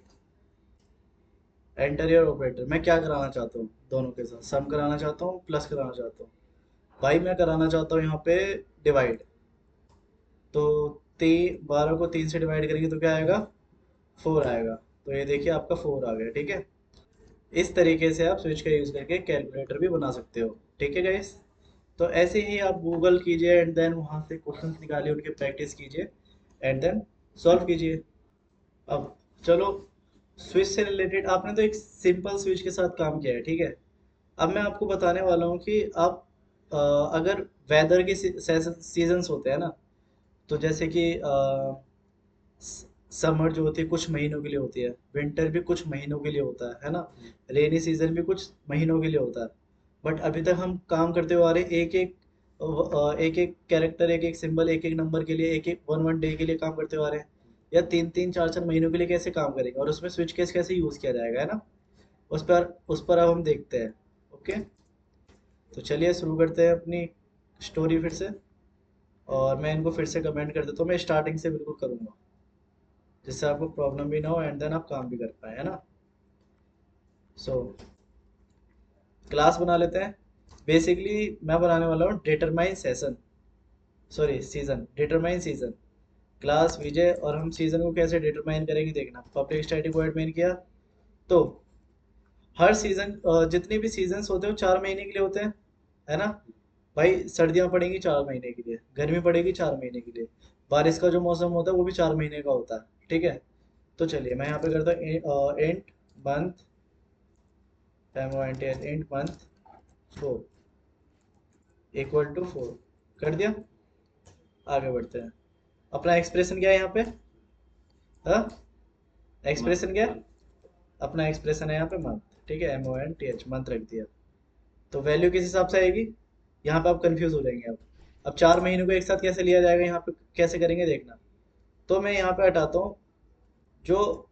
[SPEAKER 1] एंटर योर ऑपरेटर, मैं क्या कराना चाहता हूँ? दोनों के साथ सम कराना चाहता हूँ, प्लस कराना चाहता हूँ। भाई मैं कराना चाहता हूँ यहाँ पे डिवाइड। तो 12 को 3 से डिवाइड करेंगे तो क्या आएगा? 4 आएगा। तो ये देखिए आपका 4 आ गया। ठीक है, इस तरीके से आप स्विच का यूज करके कैलकुलेटर भी बना सकते हो। ठीक है गाइस, तो ऐसे ही आप गूगल कीजिए, एंड देन वहां से क्वेश्चंस निकालिए, उनकी प्रैक्टिस कीजिए, एंड देन सॉल्व कीजिए। अब चलो, स्विच से रिलेटेड आपने तो एक सिंपल स्विच के साथ काम किया है। ठीक है, अब मैं आपको बताने वाला हूँ कि आप अगर वेदर के सीजन्स होते हैं ना, तो जैसे कि समर जो होती है कुछ महीनों के लिए होती है, विंटर भी कुछ महीनों के लिए होता है ना? रेनी सीजन भी कुछ महीनों के लिए होता है। बट अभी तक हम काम करते हुए आ रहे हैं, एक एक कैरेक्टर, एक एक सिंबल, एक एक नंबर के लिए, एक एक वन वन डे के लिए काम करते हुए आ रहे हैं। या 3 3 4 4 महीनों के लिए कैसे काम करेंगे और उसमें स्विच केस कैसे यूज किया जाएगा, है ना। उस पर अब हम देखते हैं। ओके, तो चलिए शुरू करते हैं अपनी स्टोरी फिर से। और मैं इनको फिर से कमेंट कर देता हूँ, मैं स्टार्टिंग से बिल्कुल करूँगा, जिससे आपको प्रॉब्लम भी ना हो एंड देन आप काम भी कर पाए, है ना। सो क्लास बना लेते हैं। बेसिकली मैं बनाने वाला हूँ determine session, sorry season, determine season. Class Vijay, और हम सीजन को कैसे डिटरमाइन करेंगे देखना। पब्लिक स्टैटिक वॉइड मेन किया, तो हर सीजन, जितने भी सीजन्स होते हैं वो 4 महीने के लिए होते हैं, है ना। भाई सर्दियाँ पड़ेंगी 4 महीने के लिए, गर्मी पड़ेगी 4 महीने के लिए, बारिश का जो मौसम होता है वो भी 4 महीने का होता है, ठीक है। तो चलिए मैं यहाँ पे करता हूँ end month, end month 4 equal to 4 कर दिया। आगे बढ़ते हैं। अपना एक्सप्रेशन क्या है यहाँ पे, हाँ एक्सप्रेशन क्या है, अपना एक्सप्रेशन है यहाँ पे मंथ, ठीक है, MONTH मंथ रख दिया। तो वैल्यू किस हिसाब से आएगी, यहाँ पे आप कंफ्यूज हो जाएंगे। अब 4 महीनों को एक साथ कैसे लिया जाएगा, यहाँ पे कैसे करेंगे देखना। तो मैं यहाँ पे हटाता हूँ जो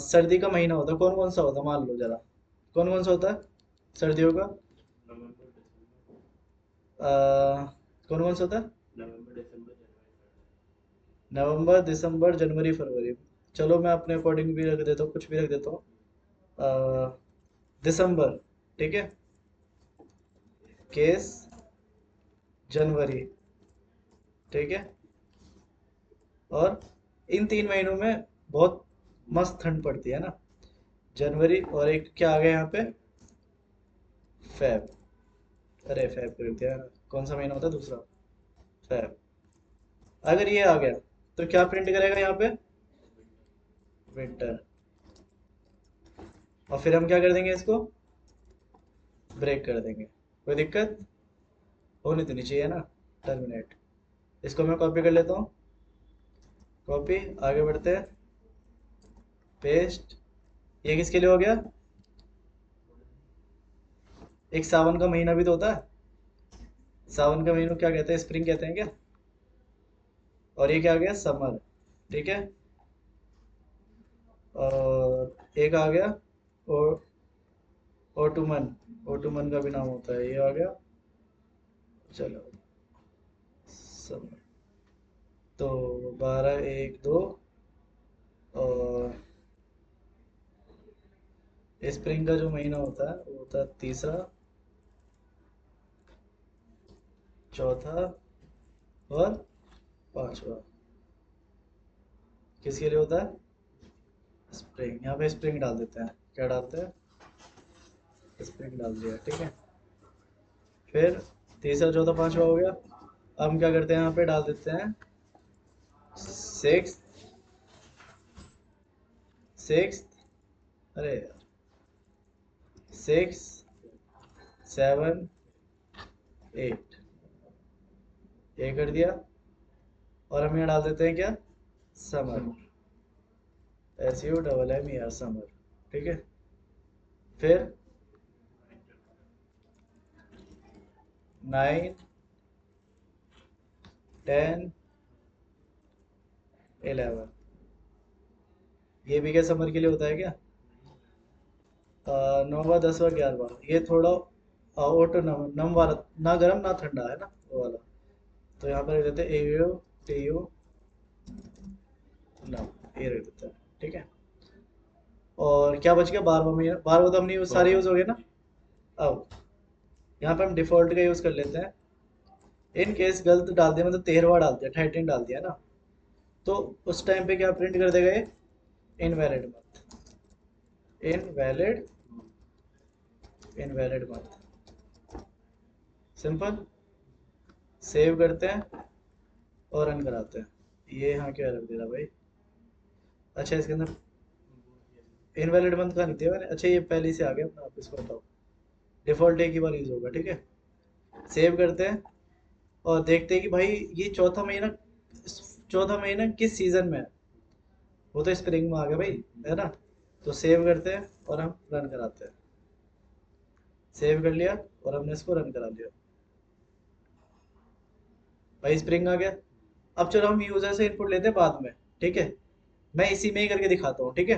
[SPEAKER 1] सर्दी का महीना होता है, कौन कौन सा होता है मान लो जरा, कौन कौन सा होता है सर्दियों का, कौन कौन सा होता है, नवंबर दिसंबर जनवरी फरवरी। चलो मैं अपने अकॉर्डिंग भी रख देता हूँ, कुछ भी रख देता हूँ, दिसंबर, ठीक है, केस जनवरी, ठीक है। और इन 3 महीनों में बहुत मस्त ठंड पड़ती है ना, जनवरी, और एक क्या आ गया यहाँ पे, फेब। अरे फेब कर दिया यार। कौन सा महीना होता है दूसरा, फेब। अगर ये आ गया तो क्या प्रिंट करेगा यहाँ पे, विंटर। और फिर हम क्या कर देंगे, इसको ब्रेक कर देंगे। कोई दिक्कत होनी तो नहीं चाहिए ना, टर्मिनेट। इसको मैं कॉपी कर लेता हूँ, कॉपी, आगे बढ़ते हैं, पेस्ट। ये किसके लिए हो गया, एक सावन का महीना भी तो होता है, सावन का महीना क्या कहते हैं, स्प्रिंग कहते हैं क्या। और ये क्या आ गया, समर, ठीक है। और एक आ गया, और ओटुमन, ओटुमन का भी नाम होता है, ये आ गया। चलो समर। तो 12 1 2, और स्प्रिंग का जो महीना होता है वो होता है तीसरा, चौथा, और पांचवा। किसके लिए होता है, स्प्रिंग। यहाँ पे स्प्रिंग डाल देते हैं, क्या डालते हैं, स्प्रिंग डाल दिया, ठीक है। फिर तीसरा चौथा पांचवा हो गया। अब हम क्या करते हैं, यहाँ पे डाल देते हैं सिक्स, सिक्स, अरे सिक्स 7 8, ये कर दिया। और हम यहाँ डाल देते हैं क्या, समर, SUMMER, समर, ठीक है। फिर 9 10 11, ये भी क्या समर के लिए होता है क्या, नौवा 10वां 11वां, ये थोड़ा आउट नम वाला, ना गर्म ना ठंडा, है ना वो वाला। तो यहाँ पर रख देते हैं AU TU नम, ये रख देते हैं, ठीक है। और क्या बच गया, 12वां महीना, 12वां तो हमने सारे यूज हो गए ना। अब यहाँ पर हम डिफॉल्ट का यूज कर लेते हैं। इन केस गलत डाल दिया, मतलब 13वां डाल दिया, 13 डाल दिया ना, तो उस टाइम पे क्या प्रिंट कर देगा ये, invalid month, invalid, invalid month, simple. Save करते हैं और रन कराते हैं। ये यहाँ क्या रख दे रहा भाई, अच्छा इसके अंदर इनवैलिड मंथ का नहीं दिया मैंने, अच्छा ये पहले से आ गया अपना, आप इसको हटाओ, डिफॉल्ट एक ही बार यूज होगा, ठीक है। सेव करते हैं और देखते हैं कि भाई ये चौथा महीना किस सीजन में है। वो तो स्प्रिंग में आ गया भाई, है ना। तो सेव करते हैं और हम रन कराते हैं। सेव कर लिया और हमने इसको रन करा लिया, भाई स्प्रिंग आ गया। अब चलो हम यूजर से इनपुट लेते हैं बाद में, ठीक है, मैं इसी में ही करके दिखाता हूँ, ठीक है।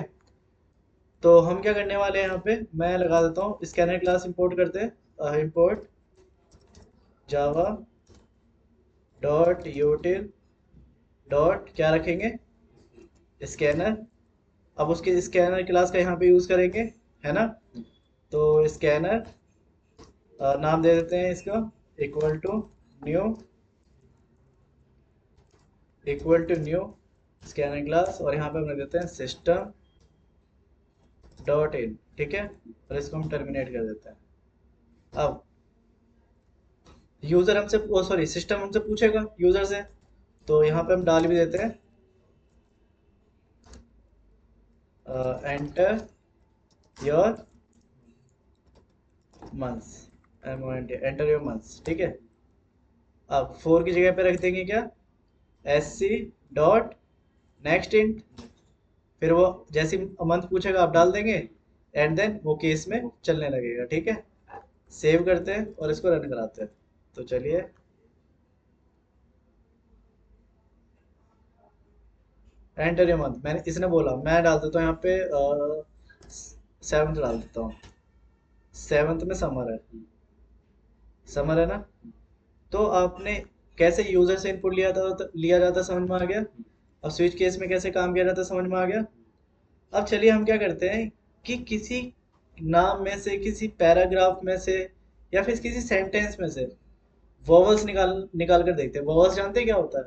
[SPEAKER 1] तो हम क्या करने वाले हैं यहाँ पे, मैं लगा देता हूँ स्कैनर क्लास इंपोर्ट करते हैं, इंपोर्ट जावा डॉट यूटिल डॉट क्या रखेंगे, स्कैनर। अब उसके स्कैनर क्लास का यहाँ पे यूज़ करेंगे, है ना। तो स्कैनर नाम दे देते हैं इसका, equal to new, equal to new scanner class, और यहाँ पे हम रख देते हैं सिस्टम डॉट इन, ठीक है, और इसको हम टर्मिनेट कर देते हैं। अब यूज़र हमसे, ओ सॉरी, सिस्टम हमसे पूछेगा यूज़र से, तो यहाँ पे हम डाल भी देते हैं enter your months, enter your months, ठीक है। अब 4 की जगह पे रख देंगे क्या, S C dot next int, फिर वो जैसी मंथ पूछेगा आप डाल देंगे, एंड देन वो केस में चलने लगेगा, ठीक है। सेव करते हैं और इसको रन कराते हैं। तो चलिए, एंटर योर मंथ मैंने इसने बोला, मैं डाल देता हूँ यहाँ पे 7th डाल देता हूँ, 7th में समर है, समर है ना। तो आपने कैसे यूजर से इनपुट लिया जाता समझ में आ गया। अब स्विच केस में कैसे काम किया जाता समझ में आ गया। अब चलिए हम क्या करते हैं कि किसी नाम में से, किसी पैराग्राफ में से, या फिर किसी सेंटेंस में से वॉवल्स निकाल कर देखते हैं। वॉवल्स जानते हैं क्या होता है,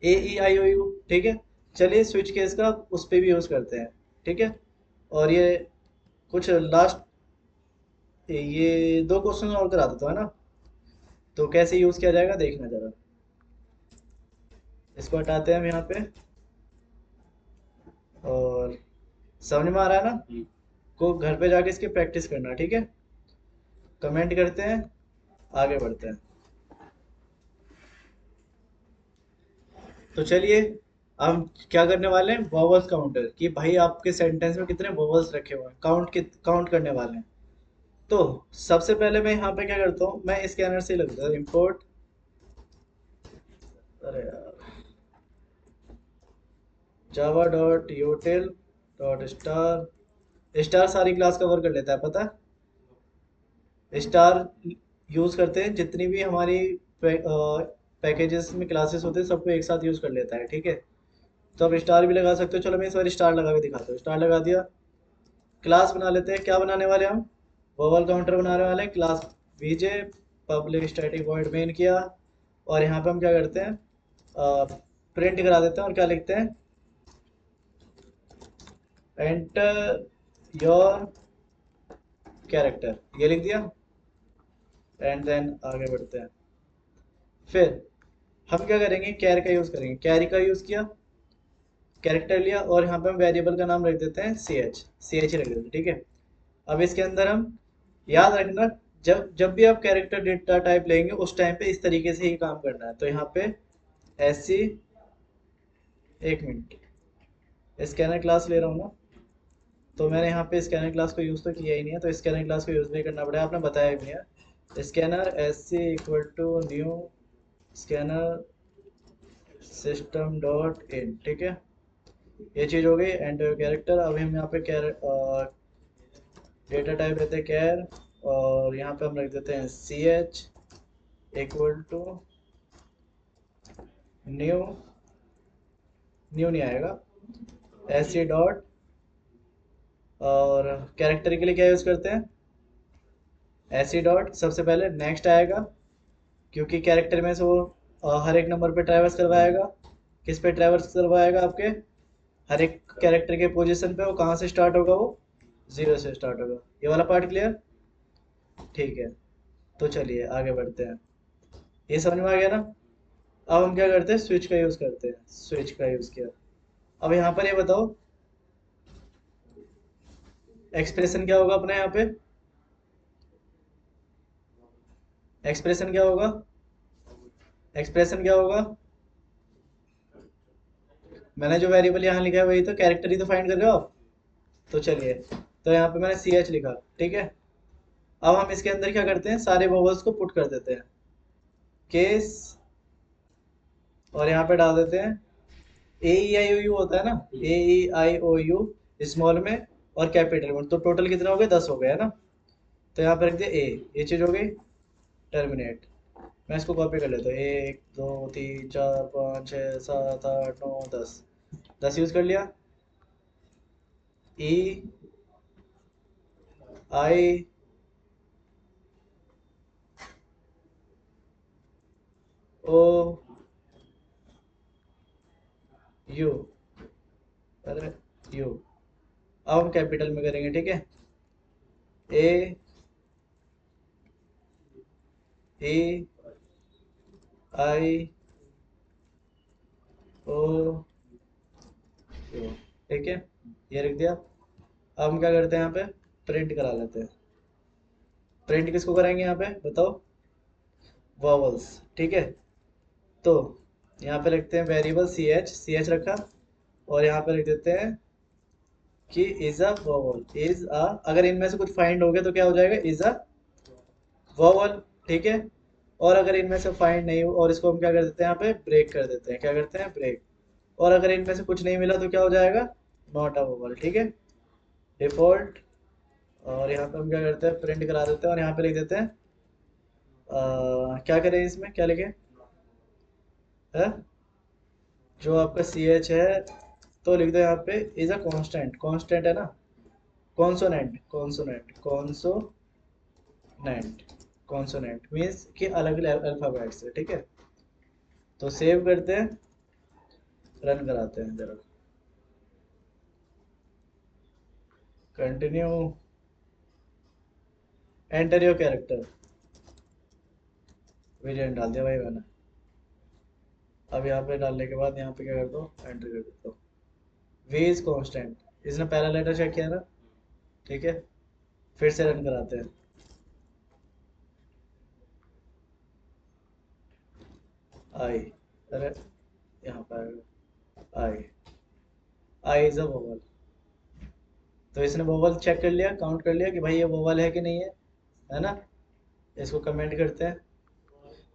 [SPEAKER 1] ए ई आई ओ यू, ठीक है। चलिए स्विच केस का उस पर भी यूज करते हैं, ठीक है। और ये कुछ लास्ट, ये 2 क्वेश्चन और करा देता है ना, तो कैसे यूज किया जाएगा देखना जरा। इसको हटाते हैं हम यहाँ पे, और समझ में आ रहा है ना, को घर पे जाके इसकी प्रैक्टिस करना, ठीक है। कमेंट करते हैं, आगे बढ़ते हैं। तो चलिए हम क्या करने वाले हैं, वॉवल्स काउंटर, कि भाई आपके सेंटेंस में कितने वॉवल्स रखे हुए हैं, काउंट करने वाले हैं। तो सबसे पहले मैं यहाँ पे क्या करता हूँ, मैं स्कैनर से लगता है इम्पोर्ट, अरे यार, Java dot यूटिल dot star, star सारी क्लास कवर कर लेता है, पता है। स्टार यूज करते हैं जितनी भी हमारी पैकेजेस में क्लासेस होते हैं, सबको एक साथ यूज कर लेता है, ठीक है। तो आप स्टार भी लगा सकते हो। चलो मैं इस बार स्टार लगा के दिखाता हूँ। स्टार लगा दिया, क्लास बना लेते हैं। क्या बनाने वाले हम, वोवल काउंटर बनाने वाले हैं। क्लास वीजे पब्लिक स्टैटिक वॉइड मेन किया, और यहाँ पे हम क्या करते हैं, प्रिंट करा देते हैं, और क्या लिखते हैं, एंटर योर कैरेक्टर, ये लिख दिया। एंड देन आगे बढ़ते हैं। फिर हम क्या करेंगे, कैर का यूज करेंगे, कैरी का यूज किया, कैरेक्टर लिया, और यहाँ पे हम वेरिएबल का नाम रख देते हैं सी एच ही रख देते हैं, ठीक है। अब इसके अंदर हम, याद रखना, जब जब भी आप कैरेक्टर डेटा टाइप लेंगे उस टाइम पे इस तरीके से ही काम करना है। तो यहाँ पे ऐसी, एक मिनट, स्कैनर क्लास ले रहा हूँ ना, तो मैंने यहाँ पे स्कैनर क्लास को यूज़ तो किया ही नहीं है, तो स्कैनर क्लास को यूज़ नहीं करना पड़ेगा, आपने बताया भी नहीं है। Scanner S C equal to new scanner system dot in, ठीक है। ये चीज़ हो गई, एंटर कैरेक्टर। अभी हम यहाँ पे डेटा टाइप रहते हैं कैर, और यहाँ पे हम रख देते हैं C H equal to new, new नहीं आएगा, एस सी डॉट, और कैरेक्टर के लिए क्या यूज़ करते हैं, एस सी डॉट, सबसे पहले नेक्स्ट आएगा, क्योंकि कैरेक्टर में से वो हर एक नंबर पे ट्रैवर्स करवाएगा। किस पे ट्रैवर्स करवाएगा, आपके हर एक कैरेक्टर के पोजीशन पे। वो कहाँ से स्टार्ट होगा, वो 0 से स्टार्ट होगा। ये वाला पार्ट क्लियर, ठीक है। तो चलिए आगे बढ़ते हैं, ये समझ में आ गया ना। अब हम क्या करते हैं, स्विच का यूज़ करते हैं। स्विच का यूज़ किया। अब यहाँ पर ये बताओ, एक्सप्रेशन क्या होगा अपना यहाँ पे, एक्सप्रेशन क्या होगा, एक्सप्रेशन क्या होगा, मैंने जो वेरिएबल यहाँ लिखा है वही तो, कैरेक्टर ही तो फाइंड कर रहे हो आप। तो चलिए, तो यहाँ पे मैंने सी एच लिखा, ठीक है। अब हम इसके अंदर क्या करते हैं, सारे वोवल्स को पुट कर देते हैं, केस, और यहाँ पे डाल देते हैं ए ई आई ओ यू होता है ना, ए ई आई ओ यू स्मॉल में और कैपिटल में, तो टोटल कितना हो गया, 10 हो गया है ना। तो यहाँ पे रख दिया ए, ये चीज हो गई टर्मिनेट। मैं इसको कॉपी कर लेता हूँ, 1 2 3 4 5 6 7 8 9 10, 10 यूज कर लिया। ई आई ओ यू, अरे यू, अब हम कैपिटल में करेंगे, ठीक है। ए ए आई ओ यू, ठीक है, ये रख दिया। अब हम क्या करते हैं, यहाँ पे प्रिंट करा लेते हैं। प्रिंट किसको कराएंगे यहाँ पे बताओ, वॉवल्स, ठीक है। तो यहाँ पे रखते हैं वेरिएबल सी एच रखा, और यहाँ पे लिख देते हैं कि is a vowel, is a, अगर इनमें से कुछ फाइंड हो गया तो क्या हो जाएगा, इज अ वॉवल, ठीक है। और अगर इनमें से फाइंड नहीं हो, और इसको हम क्या कर देते हैं, यहाँ पे ब्रेक कर देते हैं, क्या करते हैं, ब्रेक। और अगर इनमें से कुछ नहीं मिला तो क्या हो जाएगा, नॉट अ वॉवल, ठीक है, डिफॉल्ट। और यहाँ पे हम क्या करते हैं, प्रिंट करा देते हैं, और यहाँ पे लिख देते हैं क्या करें, इसमें क्या लिखे है, जो आपका सी एच है, तो लिख दो यहाँ पे इज अ कांस्टेंट, कांस्टेंट है ना, consonant, consonant, consonant, consonant means कि अलग अलग अल्फाबेट से, ठीक है। तो सेव करते हैं, रन कराते हैं जरा, continue, enter your character, variant डाल दिया भाई मैंने। अब यहाँ पे डालने के बाद यहाँ पे क्या कर दो, एंटर कर देता हूँ, वी इज कॉन्स्टेंट, इसने पहला लेटर चेक किया ना, ठीक है। फिर से रन कराते हैं, आई, अरे यहाँ पर आई, आई इज अ वोवल। तो इसने वोवल चेक कर लिया, काउंट कर लिया कि भाई ये वोवल है कि नहीं है ना। इसको कमेंट करते हैं,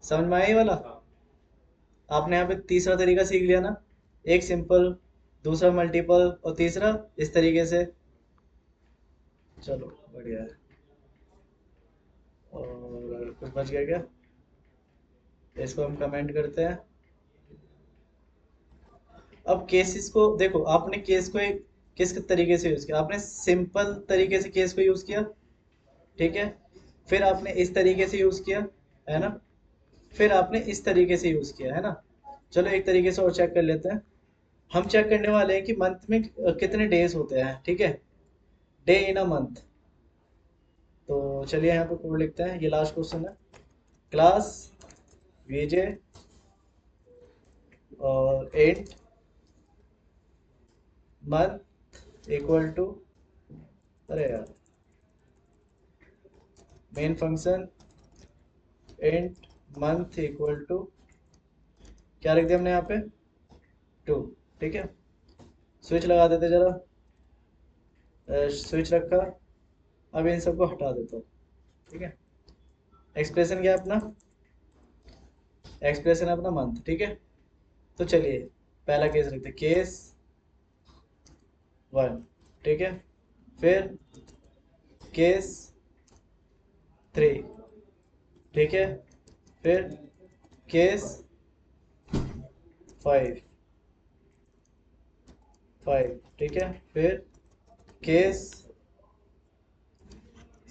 [SPEAKER 1] समझ में आई वाला। आपने यहाँ पे तीसरा तरीका सीख लिया ना, एक सिंपल, दूसरा मल्टीपल, और तीसरा इस तरीके से। चलो बढ़िया है। और कुछ बच गया क्या, इसको हम कमेंट करते हैं। अब केसेस को देखो, आपने केस को एक किस तरीके से यूज किया, आपने सिंपल तरीके से केस को यूज किया, ठीक है। फिर आपने इस तरीके से यूज किया, है ना। फिर आपने इस तरीके से यूज किया, है ना। चलो एक तरीके से और चेक कर लेते हैं। हम चेक करने वाले हैं कि मंथ में कितने डेज होते हैं, ठीक है, डे इन अ मंथ। तो चलिए यहाँ पे कोड लिखते हैं, ये लास्ट क्वेश्चन है, क्लास वीजे और एट मंथ इक्वल टू, अरे यार, main function int month equal to, क्या लिख दिया हमने यहाँ पे, 2, ठीक है। स्विच लगा देते जरा, स्विच रखा। अब इन सबको हटा देता हूँ, ठीक है। एक्सप्रेशन क्या है अपना, एक्सप्रेशन अपना मंथ, ठीक है। तो चलिए पहला केस रखते हैं, केस 1, ठीक है। फिर केस 3, ठीक है। फिर केस 5, 5, ठीक है। फिर केस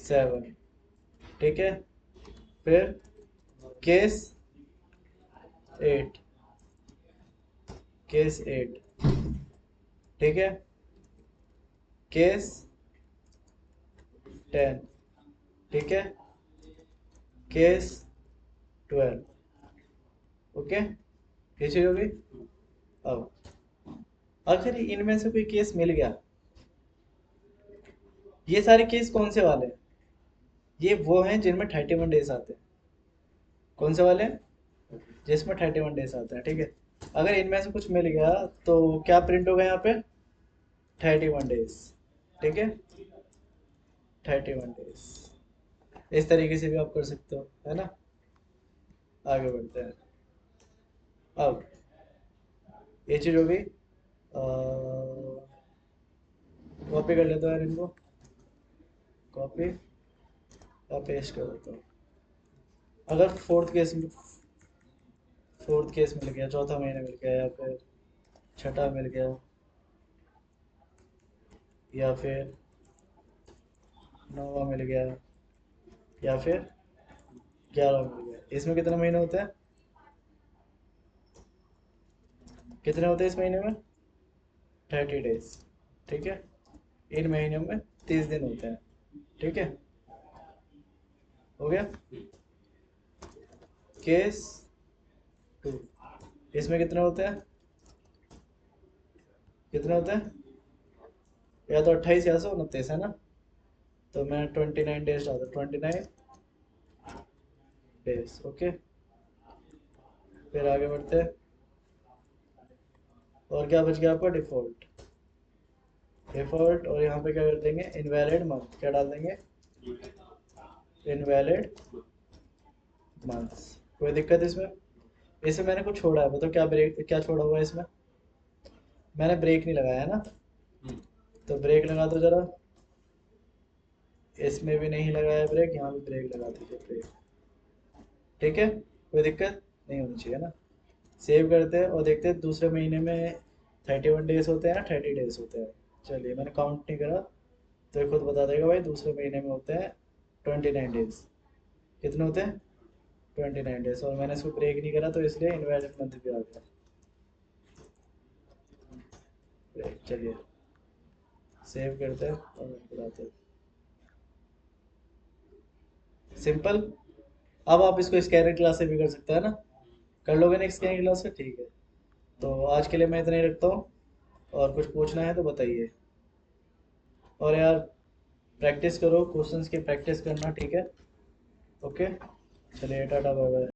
[SPEAKER 1] 7, ठीक है। फिर केस 8, केस 8, ठीक है। केस 10, ठीक है। केस 12, ओके, ये चीज होगी। अब अगर इनमें से कोई केस मिल गया, ये सारे केस कौन से वाले हैं, ये वो हैं जिनमें 31 डेज आते हैं। कौन से वाले हैं, जिसमें 31 डेज आते हैं, ठीक है। अगर इनमें से कुछ मिल गया तो क्या प्रिंट होगा यहाँ पे, 31 डेज, ठीक है, 31 डेज। इस तरीके से भी आप कर सकते हो, है ना। आगे बढ़ते हैं। अब ये चीज हो गई। कॉपी कर लेता हूँ यार इनको, कॉपी और पेस्ट कर देता हूँ। अगर फोर्थ केस मिल गया, चौथा महीना मिल गया, या फिर छठा मिल गया, या फिर नौवा मिल गया, या फिर 11 मिल गया, इसमें कितने महीने होते हैं, कितने होते हैं इस महीने में, 30 डेज। ठीक है, इन महीनों में 30 दिन होते हैं। ठीक है, हो गया। केस 2, इसमें कितने होते हैं, कितने होते हैं, या तो 28 या 29 है ना, तो मैं 29 डेज डालता हूँ, 29 डेज। ओके, फिर आगे बढ़ते हैं। और क्या बच गया आपका, डिफॉल्ट, डिफॉल्ट, और यहाँ पे क्या कर देंगे, इनवैलिड मंथ, क्या डाल देंगे, इनवैलिड मंथ्स। कोई दिक्कत इसमें, इसमें मैंने कुछ छोड़ा है, बताओ क्या ब्रेक, क्या छोड़ा हुआ है इसमें, मैंने ब्रेक नहीं लगाया है ना, तो ब्रेक लगा दो जरा, इसमें भी नहीं लगाया ब्रेक, यहाँ भी ब्रेक लगा दीजिए, ब्रेक। ठीक है, कोई दिक्कत नहीं होनी चाहिए ना। सेव करते हैं और देखते हैं दूसरे महीने में 31 डेज होते हैं या 30 डेज होते हैं। चलिए, मैंने काउंट नहीं करा, तो ये खुद बता देगा भाई, दूसरे महीने में होते हैं 29 डेज। कितने होते हैं, 29 डेज, और मैंने इसको ब्रेक नहीं करा, तो इसलिए इनवैलिड मंथ भी आ गया ब्रेक। चलिए सेव करते हैं और बताते हैं, सिंपल। अब आप इसको स्कैनर क्लास से भी कर सकते हैं ना, कर लोगे ना स्कैनर क्लास से, ठीक है। तो आज के लिए मैं इतना ही रखता हूँ, और कुछ पूछना है तो बताइए। और यार, प्रैक्टिस करो, क्वेश्चंस की प्रैक्टिस करना, ठीक है। ओके, चलिए, टाटा, बाय बाय।